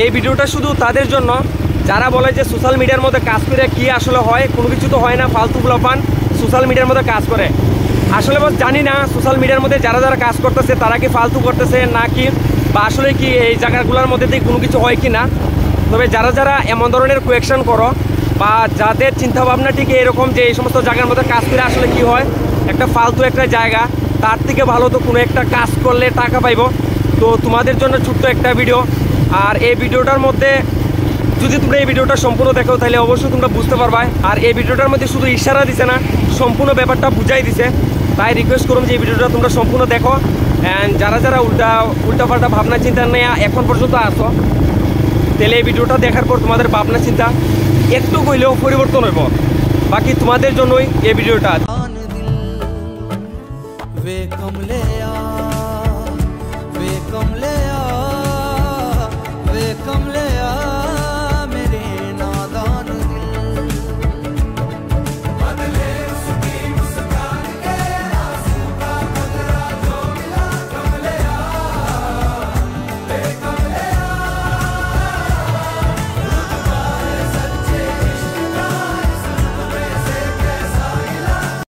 এই ভিডিওটা শুধু তাদের জন্য যারা বলে যে সোশ্যাল মিডিয়ার মধ্যে কাজ করে কি আসলে হয়, কোনো কিছু তো হয় না, ফালতু ব্লপান সোশ্যাল মিডিয়ার মধ্যে কাজ করে। আসলে বস জানি না সোশ্যাল মিডিয়ার মধ্যে যারা যারা কাজ করতেছে তারা কি ফালতু করতেছে নাকি, বা আসলে কি এই জায়গাগুলোর মধ্যে দিয়ে কোনো কিছু হয় কি না। তবে যারা যারা এমন ধরনের কোয়েকশন করো বা যাদের চিন্তাভাবনা ঠিক এরকম যে এই সমস্ত জায়গার মধ্যে কাজ করে আসলে কি হয়, একটা ফালতু একটা জায়গা, তার থেকে ভালো তো কোনো একটা কাজ করলে টাকা পাইব। তো তোমাদের জন্য ছোট্ট একটা ভিডিও, আর এই ভিডিওটার মধ্যে যদি তোমরা এই ভিডিওটা সম্পূর্ণ দেখো তাহলে অবশ্যই তোমরা বুঝতে পারবা। আর এই ভিডিওটার মধ্যে শুধু ইশারা দিছে না, সম্পূর্ণ ব্যাপারটা বুঝাই দিছে। তাই রিকোয়েস্ট করুন যে এই ভিডিওটা তোমরা সম্পূর্ণ দেখো। অ্যান্ড যারা যারা উল্টাপাল্টা ভাবনা চিন্তা নিয়ে এখন পর্যন্ত আসো, তাহলে এই ভিডিওটা দেখার পর তোমাদের ভাবনা চিন্তা একটু হইলেও পরিবর্তন হইব। বাকি তোমাদের জন্যই এই ভিডিওটা।